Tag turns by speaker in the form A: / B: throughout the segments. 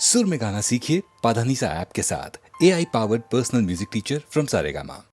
A: सुर में गाना सीखिए पाधानीसा ऐप के साथ। AI powered personal music teacher from Saregama.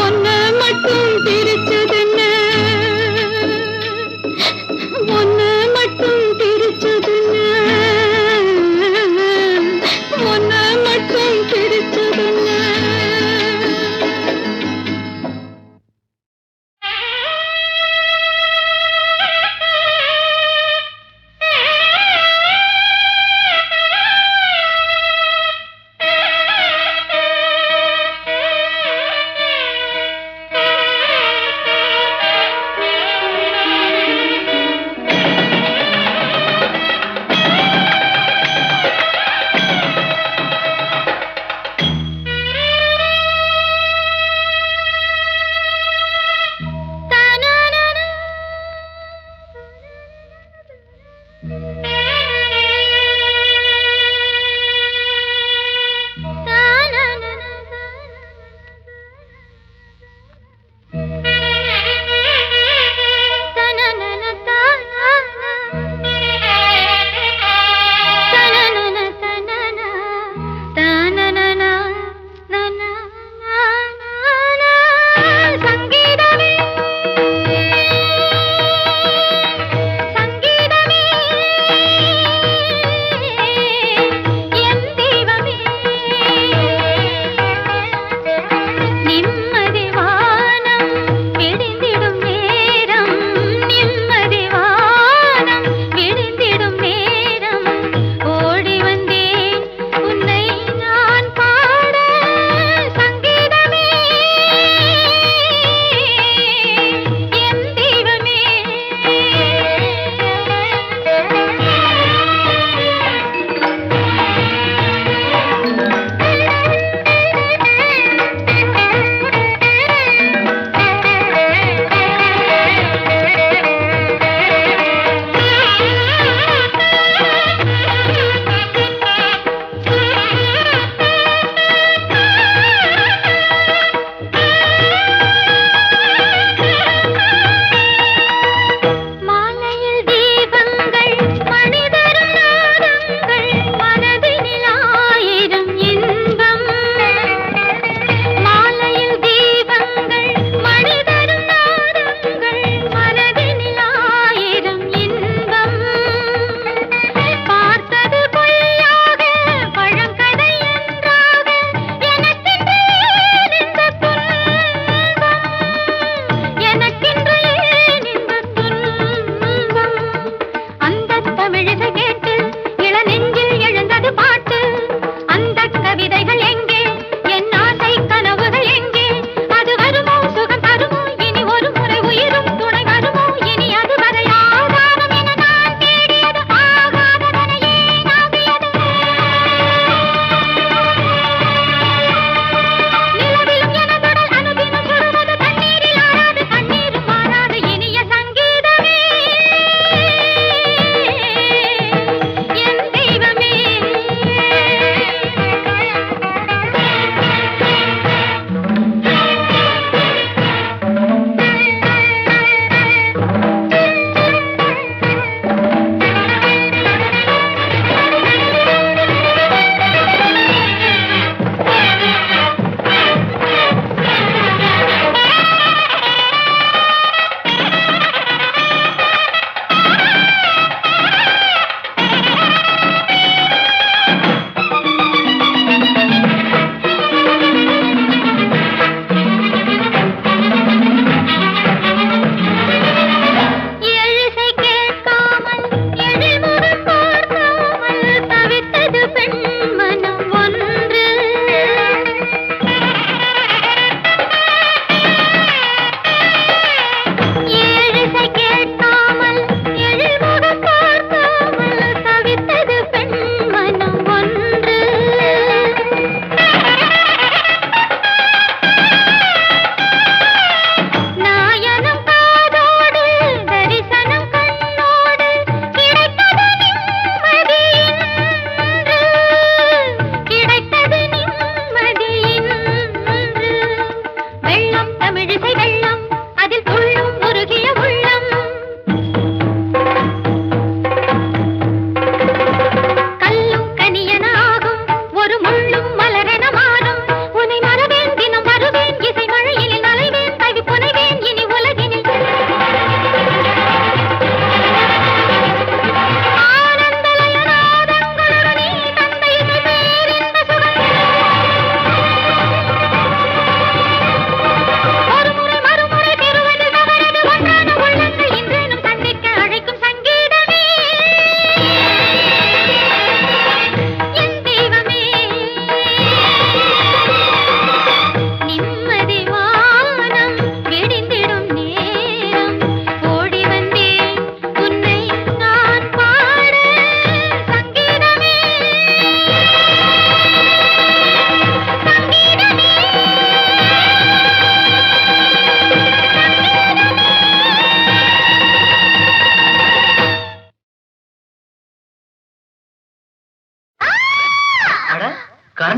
B: ஒன்ன மட்டும் பிரிச்சது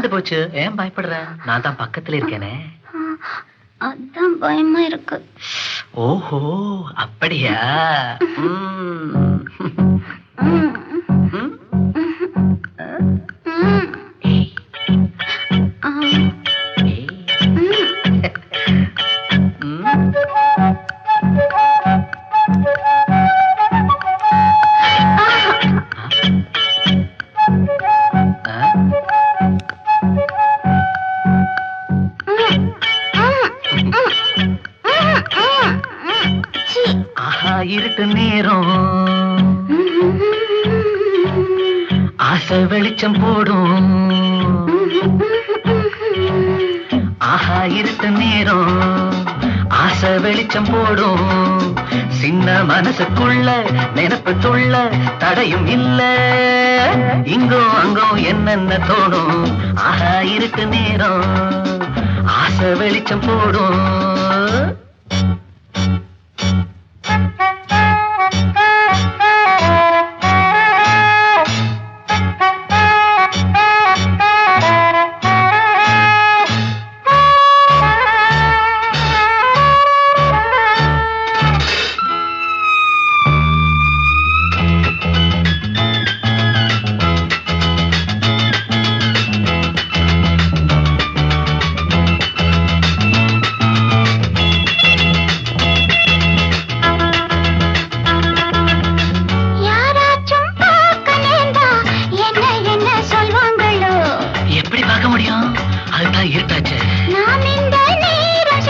B: மறந்து போச்சு. ஏன் பயப்படுற? நான் தான் பக்கத்துல இருக்கேனே.
C: அதான் பயமா இருக்கு.
B: ஓஹோ, அப்படியா? இருட்டு நேரம் ஆசை வெளிச்சம் போடும். ஆஹா, இருட்டு நேரம் ஆசை வெளிச்சம் போடும். சின்ன மனசுக்குள்ள நினைப்பு துள்ள தடையும் இல்ல. இங்கோ அங்கோ என்னென்ன தோணும். ஆஹா, இருட்டு நேரம் ஆசை வெளிச்சம் போடும்.
C: யாராச்சும் பார்க்க நேர்ந்தா என்ன என்ன சொல்வாங்களோ. நாம் இந்த நேரம்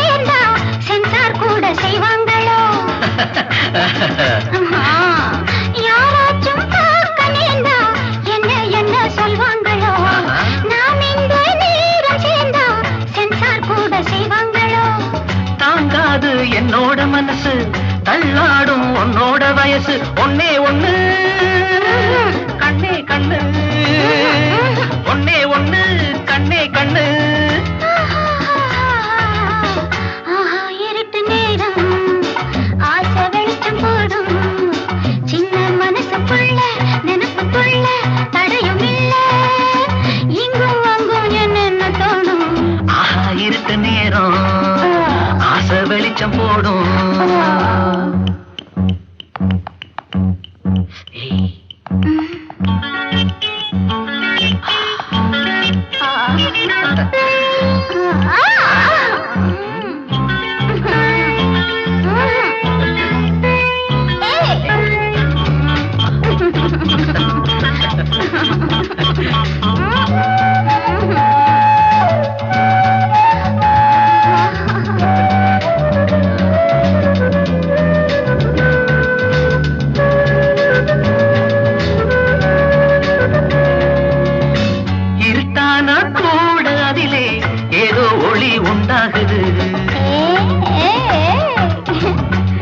C: சேர்ந்தா சென்சார் கூட செய்வாங்களோ.
B: தாங்காது என்னோட மனசு, தள்ளாடும் உன்னோட வயசு. ஒன்னே ஒண்ணு கண்ணே கண்ணு, ஒன்னே ஒண்ணு கண்ணே கண்ணு.
C: இருட்டு நேரம் ஆசை வெளிச்சம் போடும். சின்ன மனசுக்குள்ள நினைப்புக்குள்ள தடையும் இல்ல. இங்கும் அங்கும் என்னென்ன தோணும்.
B: ஆஹா, இருட்டு நேரம் ஆசை வெளிச்சம் போடும்.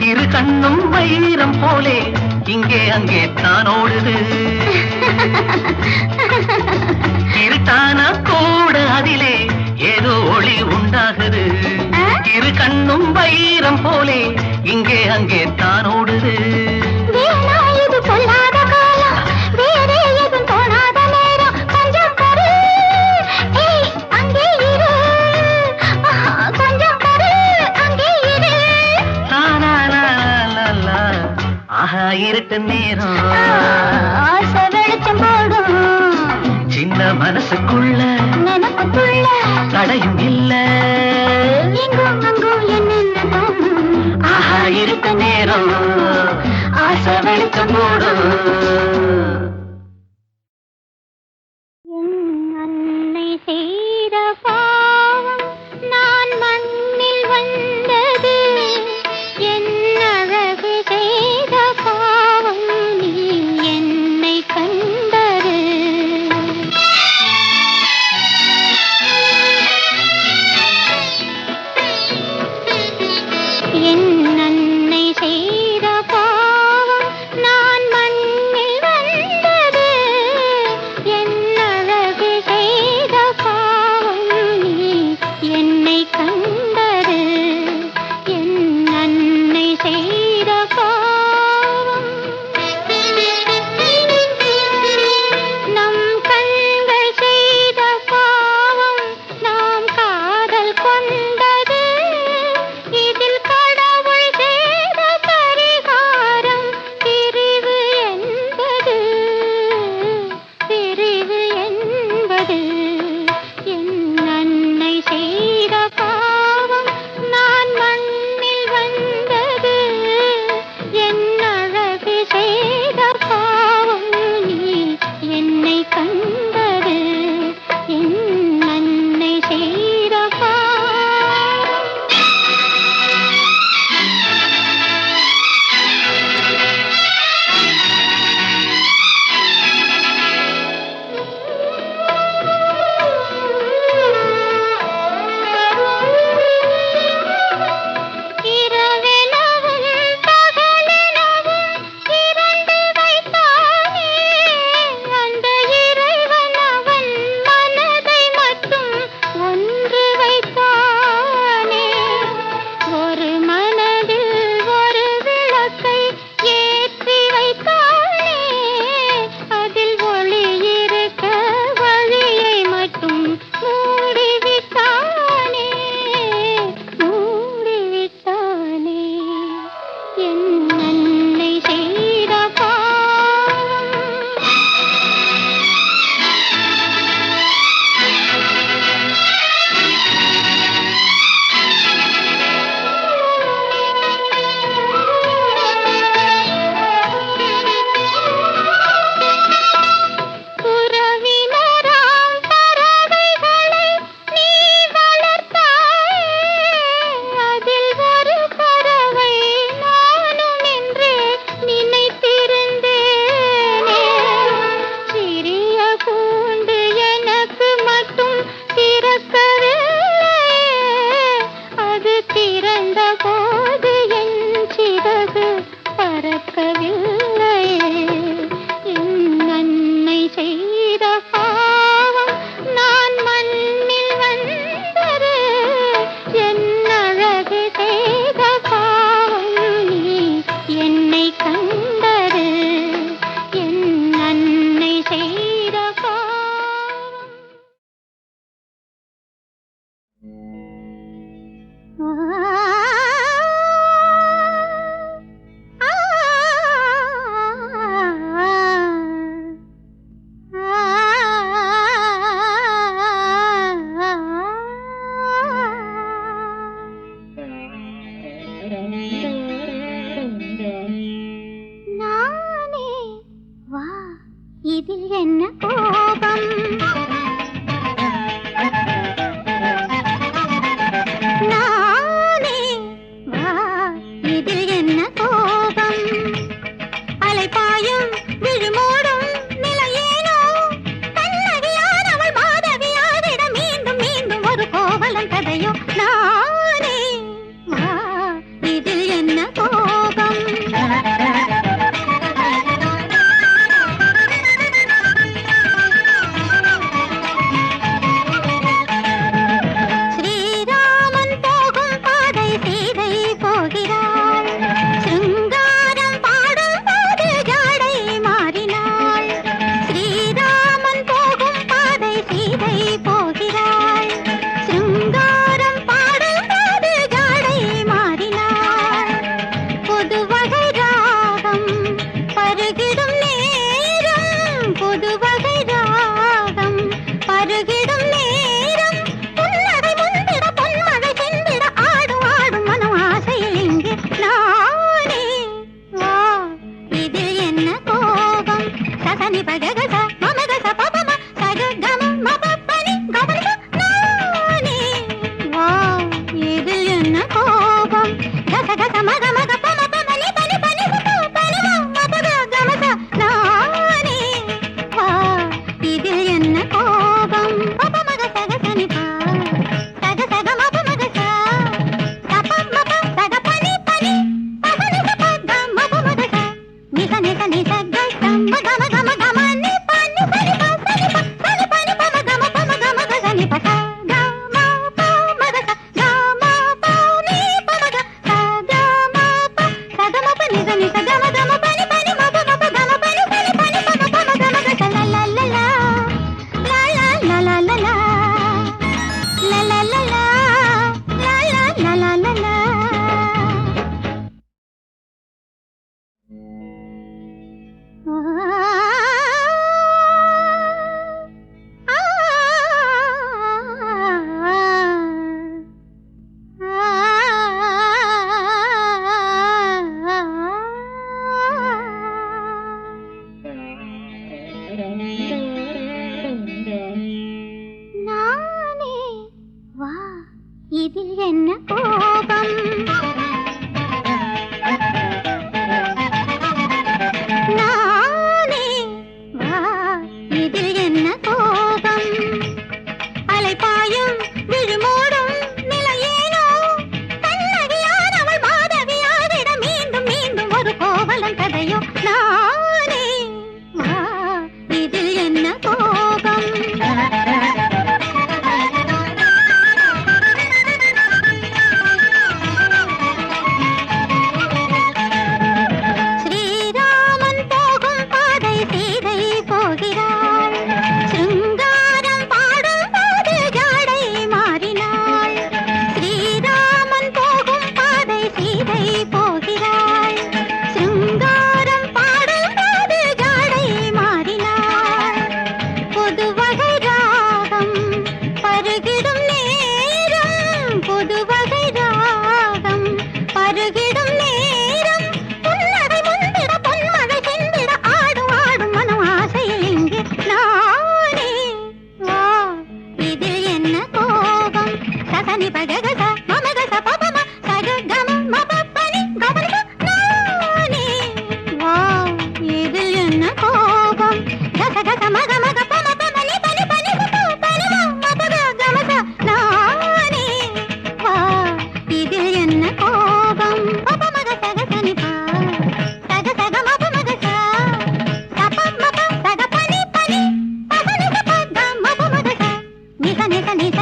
B: இரு கண்ணும் வைரம் போலே இங்கே அங்கே தான் ஓடுது. இருட்டான கூட அதிலே ஏதோ ஒளி உண்டாகுது. இரு கண்ணும் வைரம் போலே இங்கே அங்கே தான் ஓடுது.
C: இது பொல்லாத காலம், வேறே எதுவும் தோணாத நேரம். கொஞ்சம் கரு அங்கே இரு, கொஞ்சம் கரு அங்கே இரு.
B: ஆஹா, இருட்டு நேரம்
C: ஆசை வெளிச்சம் போடும்.
B: சின்ன மனசுக்குள்ள
C: நினைப்புக்குள்ள
B: தடையும் இல்ல.
C: எங்கும் அங்கும் என்னென்ன தோணும்.
B: ஆஹா, இருட்டு நேரம் ஆசை வெளிச்சம் போடும்.
C: அன்னை செய்த பாவம் நான் மண்ணில் வந்தது. என் அழகு செய்த பாவம் நீ என்னை கண்டது. என் அன்னை செய்த பாவம் நான் மண்ணில் வந்தது. என் அழகு செய்த பாவம் நீ என்னை கண்டது. என் அன்னை செய்த பாவம். நம் கண்கள் செய்த பாவம் நானே வா இதில் என்ன கோபம் நானே வா இதில் என்ன கோபம் அலைபாயும் விழுமோடும் நிலையேனோ கண்ணகியானவள் மாதவியாகிட மீண்டும் மீண்டும் ஒரு கோவலன் கதையோ நானே வா இதில் என்ன கோபம் ஸ்ரீராமன் போகும் பாதை சீதை போகிறாள் சிருங்காரம் பாடும் போது ஜாடை மாறினாள் ஸ்ரீராமன் போகும் பாதை சீதை போகிறாள் சிருங்காரம் பாடும் போது ஜாடை மாறினாள் புது வகை ராகம் பருகிடும் நேரம் புது வகை ராகம் பருகிடும் நேரம் புன்னகை முந்திட பொன்மழை சென்றிட ஆடும் ஆடும் மனம் ஆசையில் இங்கு நானே வா இதில் என்ன கோபம் சசனி பககச மமகச பபம சககம மபப்பனி கபனிக நானே வா இதில் என்ன கோபம் கசகச மக மக பம பமனி பனி பனி பப பனம மபக கமச நானே வா இதில் என்ன கோபம் பப மக சகசனி பா சக சக மப மக ச கப மப சக பனி பனி பபனி பப கம மப மக ச நிச நிச நிச கம கம கம கம நி பனி பனி ப சனி ப சனி பனி பம கம க சனி ப ச கம ப மக ச கம ப நி பம க ச கம ப ச கம ப நிச நிச கம கம பனி பனி மப மப கம பனி சனி பனி பம பம கம க ச லா லா லா லா லா லா லா லா லா La la la la la la la la la நானே வா இதில் என்ன கோபம் நானே வா இதில் என்ன கோபம் அலைபாயும் விழுமோடும் நிலையேனோ கண்ணகியானவள் மாதவியாகிட மீண்டும் மீண்டும் ஒரு கோவலன் கதையோ நானே வா இதில் என்ன கோபம் ஸ்ரீராமன் போகும் பாதை சீதை போகிறாள் சிருங்காரம் பாடும் போது ஜாடை மாறினாள் ஸ்ரீராமன் போகும் பாதை சீதை போகிறாள் சிருங்காரம் பாடும் போது ஜாடை மாறினாள் புது வகை ராகம் பருகிடும் நேரம் புது வகை ராகம் பருகிடும் நேரம் புன்னகை முந்திட பொன்மழை சென்றிட ஆடும் ஆடும் மனம் ஆசையில் இங்கு நானே வா இதில் என்ன கோபம் சசனி பககச மமகச பபம சககம மபப்பனி கபனிக நானே வா இதில் என்ன கோபம் கசகச மக மக பம பமனி பனி பனி பப பனம மபக கமச நானே வா இதில் என்ன கோபம் பப மக சகசனி பா சக சக மப மக ச கப மப சக பனி பனி பபனி பப கம மப மக ச நிச நிச நிச